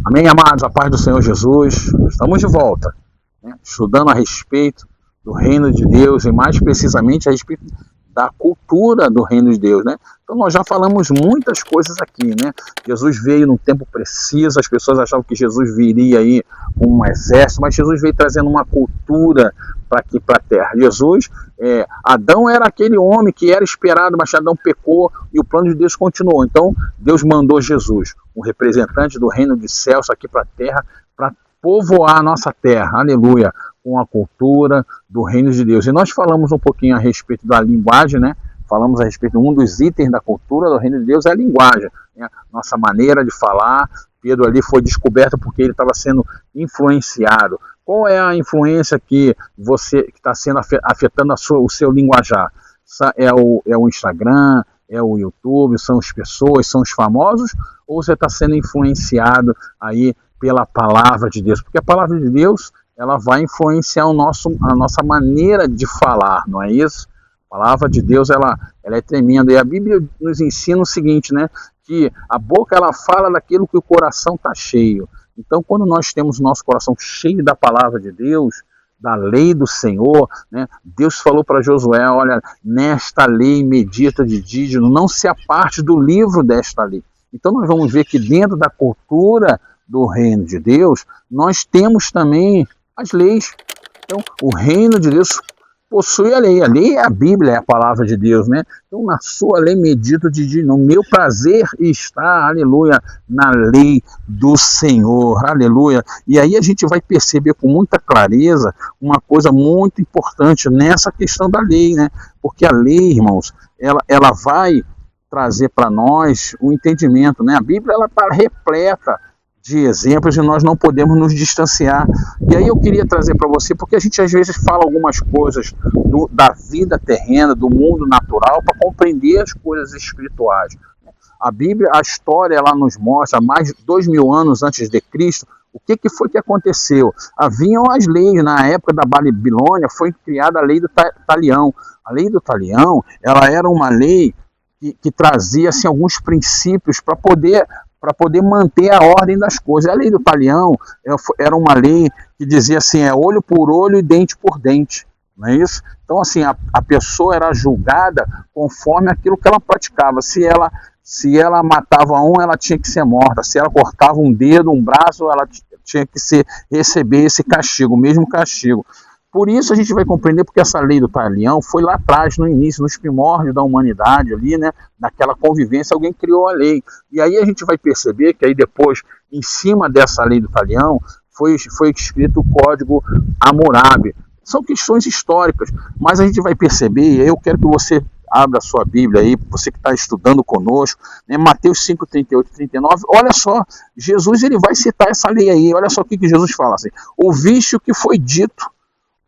Amém, amados? A paz do Senhor Jesus. Estamos de volta, né, estudando a respeito do reino de Deus e mais precisamente a respeito da cultura do reino de Deus, né? Então nós já falamos muitas coisas aqui, né? Jesus veio num tempo preciso, as pessoas achavam que Jesus viria aí com um exército, mas Jesus veio trazendo uma cultura para aqui, para a terra. Adão era aquele homem que era esperado, mas Adão pecou e o plano de Deus continuou. Então Deus mandou Jesus, um representante do reino de céus aqui para a terra, para povoar a nossa terra, aleluia, com a cultura do reino de Deus. E nós falamos um pouquinho a respeito da linguagem, né? Falamos a respeito de um dos itens da cultura do reino de Deus, é a linguagem, né? Nossa maneira de falar. Pedro ali foi descoberto porque ele estava sendo influenciado. Qual é a influência que está sendo afetando o seu linguajar? É o Instagram, é o YouTube, são as pessoas, são os famosos, ou você está sendo influenciado aí pela palavra de Deus? Porque a palavra de Deus, ela vai influenciar a nossa maneira de falar, não é isso? A palavra de Deus, ela é tremenda. E a Bíblia nos ensina o seguinte, né? Que a boca, ela fala daquilo que o coração está cheio. Então, quando nós temos o nosso coração cheio da palavra de Deus, da lei do Senhor, né? Deus falou para Josué, olha, nesta lei medita de dia e de noite, não se aparte do livro desta lei. Então nós vamos ver que dentro da cultura do reino de Deus, nós temos também as leis. Então, o reino de Deus possui a lei é a Bíblia, é a palavra de Deus, né? Então, na sua lei medito de dia, no meu prazer está, aleluia, na lei do Senhor, aleluia. E aí a gente vai perceber com muita clareza uma coisa muito importante nessa questão da lei, né? Porque a lei, irmãos, ela vai trazer para nós o entendimento, né? A Bíblia, ela está repleta de exemplos e nós não podemos nos distanciar. E aí eu queria trazer para você, porque a gente às vezes fala algumas coisas da vida terrena, do mundo natural, para compreender as coisas espirituais. A Bíblia, a história, ela nos mostra, mais de 2000 anos antes de Cristo, o que foi que aconteceu? Haviam as leis, na época da Babilônia, foi criada a lei do talião. A lei do talião, ela era uma lei que trazia assim, alguns princípios para poder manter a ordem das coisas. A lei do talião era uma lei que dizia assim, olho por olho e dente por dente, não é isso? Então assim, a pessoa era julgada conforme aquilo que ela praticava. Se ela matava um, ela tinha que ser morta. Se ela cortava um dedo, um braço, ela tinha que receber esse castigo, o mesmo castigo. Por isso a gente vai compreender porque essa lei do talião foi lá atrás, no início, nos primórdios da humanidade ali, né? Naquela convivência, alguém criou a lei. E aí a gente vai perceber que aí depois, em cima dessa lei do talião, foi escrito o Código Hammurabi. São questões históricas, mas a gente vai perceber, e aí eu quero que você abra a sua Bíblia aí, você que está estudando conosco, né? Mateus 5, 38 e 39, olha só, Jesus ele vai citar essa lei aí, olha só o que Jesus fala assim, ouviste o que foi dito,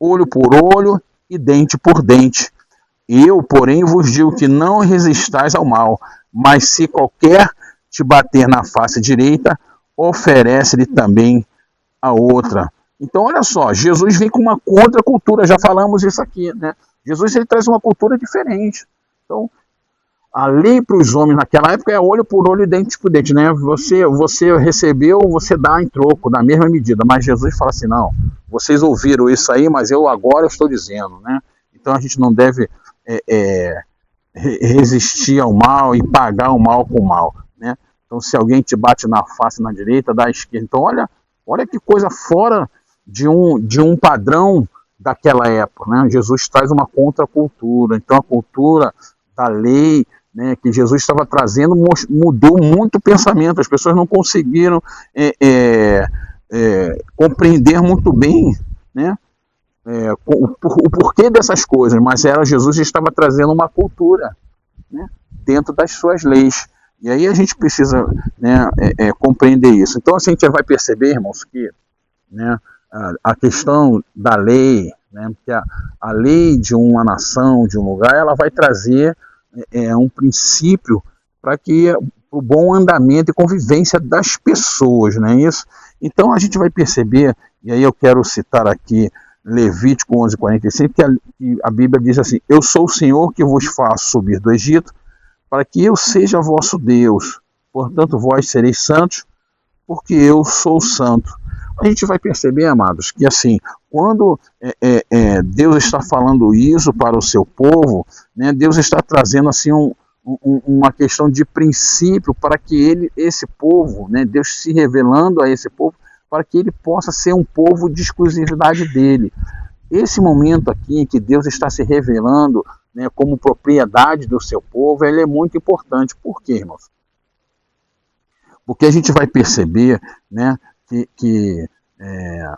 olho por olho e dente por dente. Eu, porém, vos digo que não resistais ao mal, mas se qualquer te bater na face direita, oferece-lhe também a outra. Então, olha só, Jesus vem com uma contracultura, já falamos isso aqui, né? Jesus ele traz uma cultura diferente. Então, a lei para os homens naquela época é olho por olho e dente por dente, né? Você recebeu, você dá em troco, na mesma medida. Mas Jesus fala assim, não, vocês ouviram isso aí, mas eu agora estou dizendo, né? Então a gente não deve resistir ao mal e pagar o mal com o mal, né? Então se alguém te bate na face na direita, dá à esquerda. Então olha que coisa fora de um padrão daquela época, né? Jesus traz uma contracultura. Então a cultura da lei, né, que Jesus estava trazendo, mudou muito o pensamento. As pessoas não conseguiram compreender muito bem, né, o porquê dessas coisas, mas Jesus estava trazendo uma cultura, né, dentro das suas leis. E aí a gente precisa, né, compreender isso. Então assim, a gente vai perceber, irmãos, que, né, a questão da lei, né, que a lei de uma nação, de um lugar, ela vai trazer um princípio para que o bom andamento e convivência das pessoas, não é isso? Então a gente vai perceber, e aí eu quero citar aqui Levítico 11:45, que a Bíblia diz assim, eu sou o Senhor que vos faço subir do Egito, para que eu seja vosso Deus, portanto vós sereis santos, porque eu sou santo. A gente vai perceber, amados, que assim, quando Deus está falando isso para o seu povo, né, Deus está trazendo assim uma questão de princípio para que esse povo, né, Deus se revelando a esse povo, para que ele possa ser um povo de exclusividade dele. Esse momento aqui em que Deus está se revelando, né, como propriedade do seu povo, ele é muito importante. Por quê, irmãos? Porque a gente vai perceber, né, que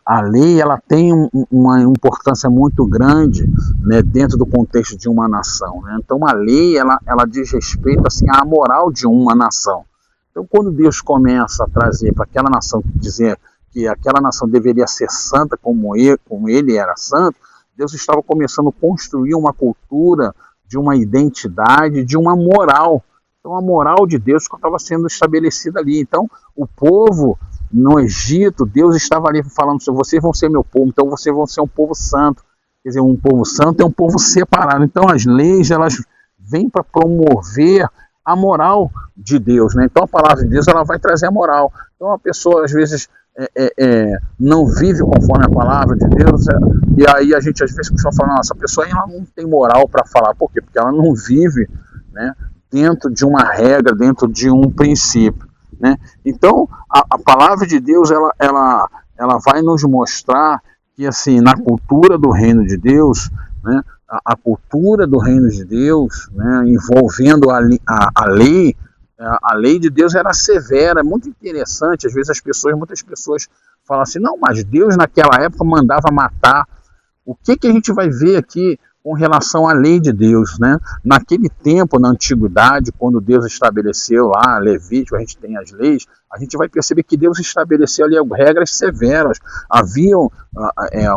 a lei ela tem uma importância muito grande, né, dentro do contexto de uma nação, né? Então a lei ela diz respeito assim, à moral de uma nação. Então quando Deus começa a trazer para aquela nação, dizer que aquela nação deveria ser santa como ele era santo, Deus estava começando a construir uma cultura de uma identidade, de uma moral. Então a moral de Deus estava sendo estabelecida ali. Então o povo no Egito, Deus estava ali falando, vocês vão ser meu povo, então vocês vão ser um povo santo. Quer dizer, um povo santo é um povo separado. Então as leis, elas vêm para promover a moral de Deus, né? Então a palavra de Deus, ela vai trazer a moral. Então a pessoa, às vezes, não vive conforme a palavra de Deus, e aí a gente, às vezes, costuma falar, essa pessoa ela não tem moral para falar. Por quê? Porque ela não vive, né, dentro de uma regra, dentro de um princípio. Né? Então, a palavra de Deus ela vai nos mostrar que, assim, na cultura do reino de Deus, né, a cultura do reino de Deus, né, envolvendo a lei de Deus era severa, é muito interessante. Às vezes muitas pessoas falam assim, não, mas Deus naquela época mandava matar. O que a gente vai ver aqui com relação à lei de Deus, né? Naquele tempo, na antiguidade, quando Deus estabeleceu lá, Levítico, a gente tem as leis, a gente vai perceber que Deus estabeleceu ali regras severas. Haviam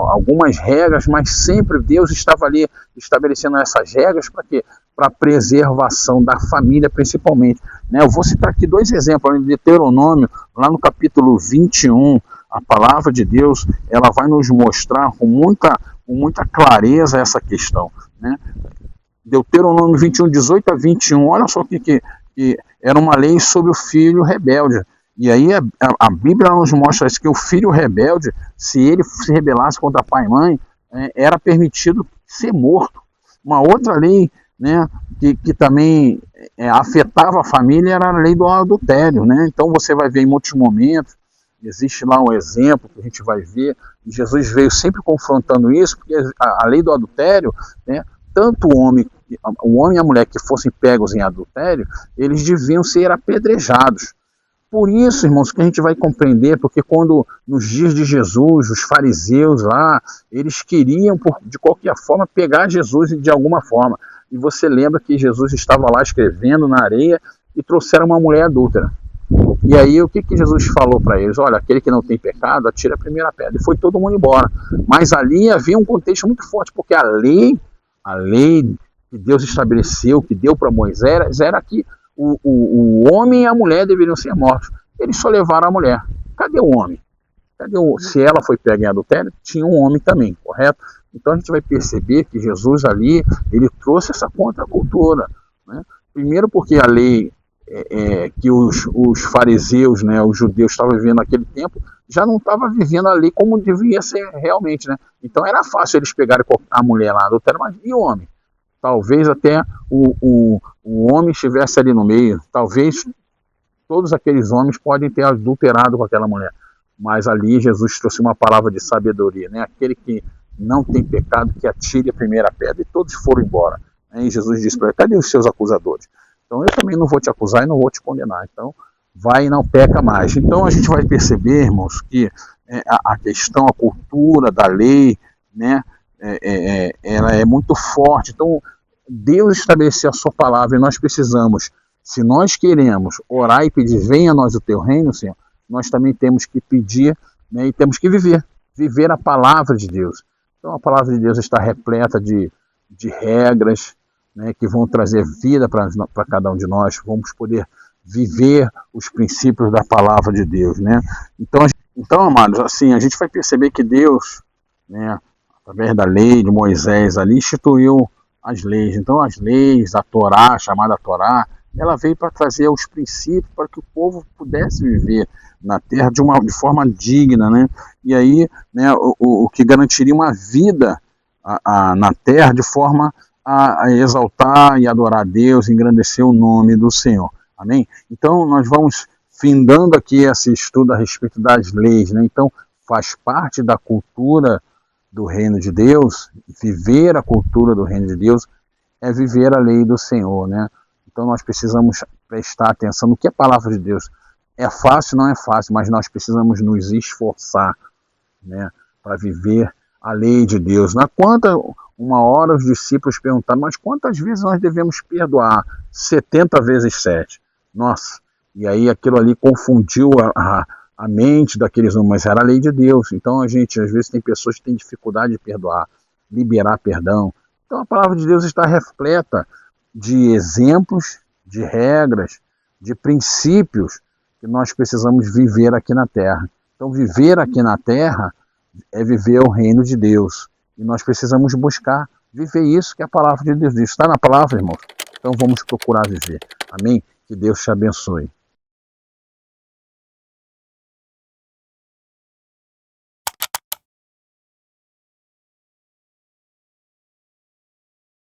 algumas regras, mas sempre Deus estava ali estabelecendo essas regras para quê? Para a preservação da família, principalmente. Né? Eu vou citar aqui 2 exemplos, de Deuteronômio, lá no capítulo 21, a palavra de Deus, ela vai nos mostrar com muita clareza essa questão, né? Deuteronômio 21, 18 a 21, olha só que era uma lei sobre o filho rebelde. E aí a Bíblia nos mostra isso, que o filho rebelde, se ele se rebelasse contra pai e mãe, era permitido ser morto. Uma outra lei, né, que também afetava a família era a lei do adultério, né? Então você vai ver em muitos momentos, existe lá um exemplo que a gente vai ver, e Jesus veio sempre confrontando isso, porque a lei do adultério, né, tanto o homem e a mulher que fossem pegos em adultério, eles deviam ser apedrejados. Por isso, irmãos, que a gente vai compreender, porque quando nos dias de Jesus, os fariseus lá, eles queriam, de qualquer forma, pegar Jesus de alguma forma. E você lembra que Jesus estava lá escrevendo na areia e trouxeram uma mulher adúltera. E aí o que Jesus falou para eles? Olha, aquele que não tem pecado, atira a primeira pedra. E foi todo mundo embora. Mas ali havia um contexto muito forte, porque a lei que Deus estabeleceu, que deu para Moisés, era que o homem e a mulher deveriam ser mortos. Eles só levaram a mulher. Cadê o homem? Se ela foi pega em adultério, tinha um homem também, correto? Então a gente vai perceber que Jesus ali, ele trouxe essa contracultura, né? Primeiro porque a lei que os fariseus, né, os judeus estavam vivendo naquele tempo, já não estava vivendo a lei como devia ser realmente, né? Então era fácil eles pegarem a mulher lá adultério, mas e o homem? Talvez até o homem estivesse ali no meio, talvez todos aqueles homens podem ter adulterado com aquela mulher, mas ali Jesus trouxe uma palavra de sabedoria, né? Aquele que não tem pecado, que atire a primeira pedra, e todos foram embora, né? E Jesus disse para ele, cadê os seus acusadores? Então eu também não vou te acusar e não vou te condenar, então vai e não peca mais. Então a gente vai perceber, irmãos, que a questão, a cultura da lei, né, ela é muito forte. Então Deus estabeleceu a sua palavra e nós precisamos, se nós queremos orar e pedir, venha a nós o teu reino, Senhor, nós também temos que pedir, né, e temos que viver a palavra de Deus. Então a palavra de Deus está repleta de regras, né, que vão trazer vida para cada um de nós, vamos poder viver os princípios da palavra de Deus, né? Então, amados, assim, a gente vai perceber que Deus, né, através da lei de Moisés ali, instituiu as leis. Então as leis, a Torá, a chamada Torá, ela veio para trazer os princípios para que o povo pudesse viver na terra de forma digna, né? E aí, né, o que garantiria uma vida na terra de forma a exaltar e adorar a Deus, engrandecer o nome do Senhor. Amém? Então, nós vamos findando aqui esse estudo a respeito das leis, né? Então, faz parte da cultura do reino de Deus, viver a cultura do reino de Deus é viver a lei do Senhor, né? Então nós precisamos prestar atenção no que é a palavra de Deus. É fácil, não é fácil, mas nós precisamos nos esforçar, né, para viver a lei de Deus. Uma hora os discípulos perguntaram, mas quantas vezes nós devemos perdoar? 70 vezes 7. Nossa, e aí aquilo ali confundiu a mente daqueles homens, mas era a lei de Deus. Então a gente, às vezes, tem pessoas que têm dificuldade de perdoar, liberar perdão. Então a palavra de Deus está repleta de exemplos, de regras, de princípios que nós precisamos viver aqui na Terra. Então viver aqui na Terra é viver o reino de Deus. E nós precisamos buscar viver isso que a palavra de Deus diz. Está na palavra, irmãos? Então vamos procurar viver. Amém? Que Deus te abençoe.